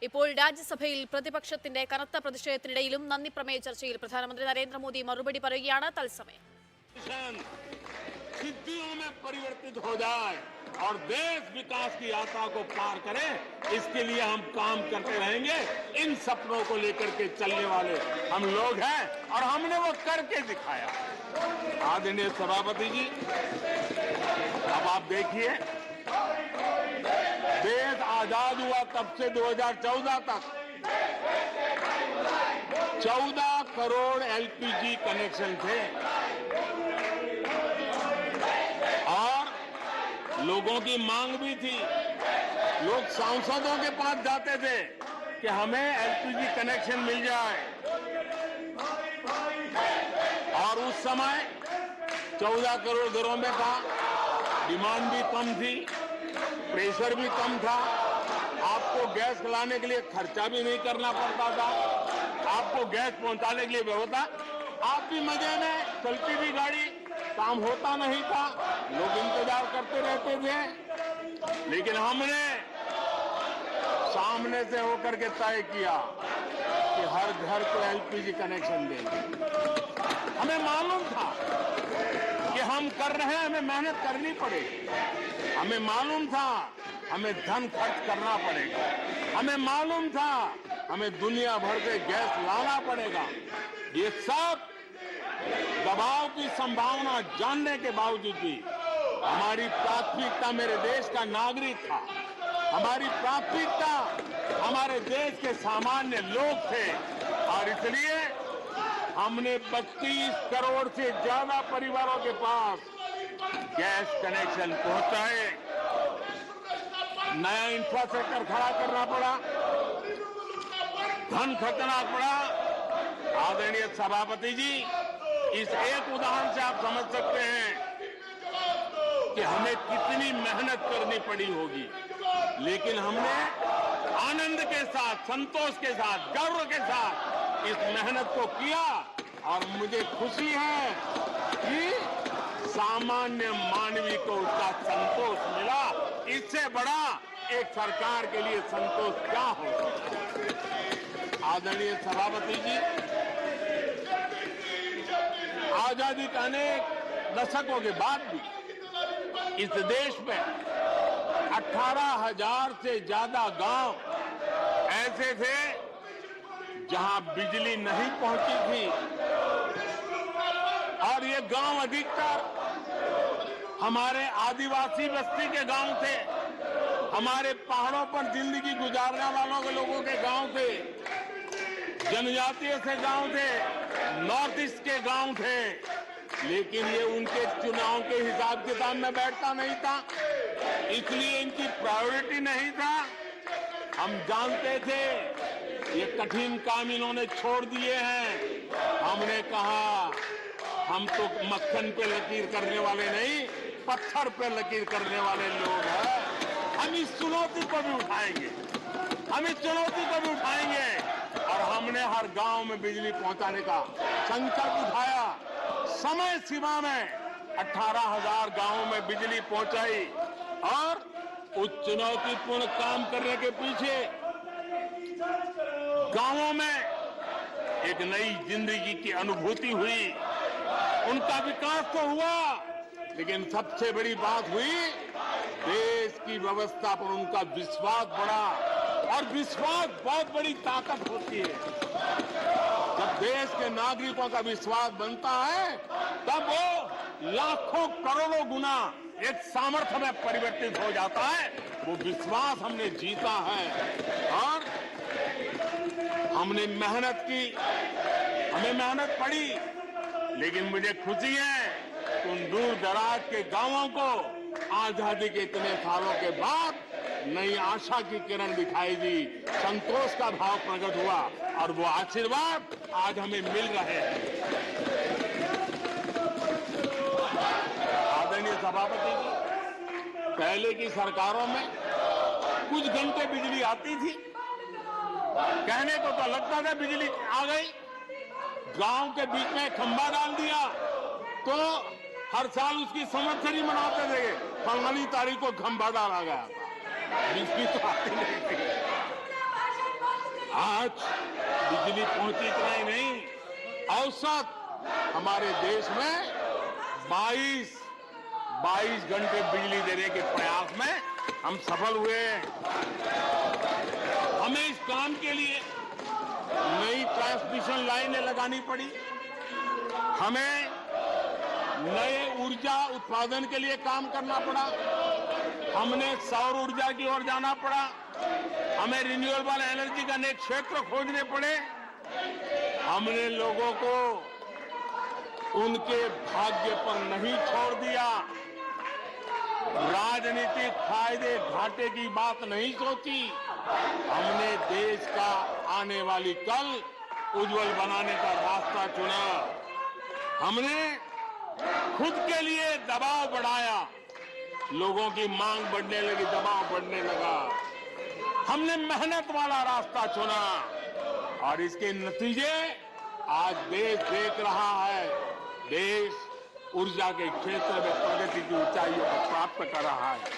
ഇപ്പോൾ രാജ്യസഭയിൽ പ്രതിപക്ഷത്തിന്റെ കനത്ത പ്രതിഷേധത്തിനിടയിലും നന്ദി പ്രമേയ ചർച്ചയിൽ പ്രധാനമന്ത്രി നരേന്ദ്രമോദി മറുപടി പറയുകയാണ്. തത്സമയം सिद्धियों में परिवर्तित हो जाए और देश विकास की यात्रा को पार करे, इसके लिए हम काम करते रहेंगे। इन सपनों को लेकर के चलने वाले हम लोग हैं और हमने वो करके दिखाया। आदरणीय सभापति जी, अब आप देखिए, देश आजाद हुआ तब से 2014 तक 14 करोड़ एलपीजी कनेक्शन थे और लोगों की मांग भी थी। लोग सांसदों के पास जाते थे कि हमें एलपीजी कनेक्शन मिल जाए और उस समय 14 करोड़ घरों में था, डिमांड भी कम थी, प्रेशर भी कम था, आपको गैस लाने के लिए खर्चा भी नहीं करना पड़ता था, आपको गैस पहुंचाने के लिए व्यवस्था, आप भी मजे में, चलती भी गाड़ी, काम होता नहीं था, लोग इंतजार करते रहते थे। लेकिन हमने सामने से होकर के तय किया कि हर घर को एलपीजी कनेक्शन देंगे। हमें मालूम था कि हम कर रहे हैं, हमें मेहनत करनी पड़ेगी। हमें मालूम था हमें धन खर्च करना पड़ेगा। हमें मालूम था हमें दुनिया भर से गैस लाना पड़ेगा। ये सब दबाव की संभावना जानने के बावजूद भी हमारी प्राथमिकता मेरे देश का नागरिक था। हमारी प्राथमिकता हमारे देश के सामान्य लोग थे और इसलिए हमने 32 करोड़ से ज्यादा परिवारों के पास गैस कनेक्शन पहुंचाए। नया इंफ्रास्ट्रक्चर खड़ा करना पड़ा, धन खर्चना पड़ा। आदरणीय सभापति जी, इस एक उदाहरण से आप समझ सकते हैं कि हमें कितनी मेहनत करनी पड़ी होगी, लेकिन हमने आनंद के साथ, संतोष के साथ, गर्व के साथ इस मेहनत को किया और मुझे खुशी है कि सामान्य मानवी को उसका संतोष मिला। इससे बड़ा एक सरकार के लिए संतोष क्या हो सकता है। आदरणीय सभापति जी, आजादी के अनेक दशकों के बाद भी इस देश में 18,000 से ज्यादा गांव ऐसे थे जहां बिजली नहीं पहुंची थी और ये गांव अधिकतर हमारे आदिवासी बस्ती के गांव थे, हमारे पहाड़ों पर जिंदगी गुजारने वालों के लोगों के गांव थे, जनजातीय से गांव थे, नॉर्थ ईस्ट के गांव थे। लेकिन ये उनके चुनाव के हिसाब किताब में बैठता नहीं था, इसलिए इनकी प्रायोरिटी नहीं था। हम जानते थे ये कठिन काम इन्होंने छोड़ दिए हैं। हमने कहा हम तो मक्खन पे लकीर करने वाले नहीं, पत्थर पे लकीर करने वाले लोग हैं। हम इस चुनौती को भी उठाएंगे, हम इस चुनौती को भी उठाएंगे और हमने हर गांव में बिजली पहुंचाने का संकल्प उठाया। समय सीमा में 18,000 गांवों में बिजली पहुंचाई और उस चुनौतीपूर्ण काम करने के पीछे गांवों में एक नई जिंदगी की अनुभूति हुई। उनका विकास तो हुआ, लेकिन सबसे बड़ी बात हुई देश की व्यवस्था पर उनका विश्वास बढ़ा और विश्वास बहुत बड़ी ताकत होती है। जब देश के नागरिकों का विश्वास बनता है तब वो लाखों करोड़ों गुना एक सामर्थ्य में परिवर्तित हो जाता है। वो विश्वास हमने जीता है और हमने मेहनत की, हमें मेहनत पड़ी, लेकिन मुझे खुशी है कि उन दूर दराज के गांवों को आजादी के इतने सालों के बाद नई आशा की किरण दिखाई दी, संतोष का भाव प्रकट हुआ और वो आशीर्वाद आज हमें मिल रहे हैं। आदरणीय सभापति जी, पहले की सरकारों में कुछ घंटे बिजली आती थी, कहने को तो लगता था बिजली आ गई, गांव के बीच में खंभा डाल दिया तो हर साल उसकी संवत्सरी मनाते थे, फलानी तारीख को खंभा डाला गया था, बिजली तो आती नहीं थी। आज बिजली पहुंची इतना ही नहीं, औसत हमारे देश में 22 घंटे बिजली देने के प्रयास में हम सफल हुए हैं। हमें इस काम के लिए नई ट्रांसमिशन लाइनें लगानी पड़ी, हमें नए ऊर्जा उत्पादन के लिए काम करना पड़ा, हमने सौर ऊर्जा की ओर जाना पड़ा, हमें रिन्यूएबल एनर्जी का नए क्षेत्र खोजने पड़े। हमने लोगों को उनके भाग्य पर नहीं छोड़ दिया, राजनीतिक फायदे घाटे की बात नहीं सोची। हमने देश का आने वाली कल उज्जवल बनाने का रास्ता चुना। हमने खुद के लिए दबाव बढ़ाया, लोगों की मांग बढ़ने लगी, दबाव बढ़ने लगा। हमने मेहनत वाला रास्ता चुना और इसके नतीजे आज देश देख रहा है। देश ऊर्जा के क्षेत्र में प्रगति की ऊंचाइयों को प्राप्त कर रहा है।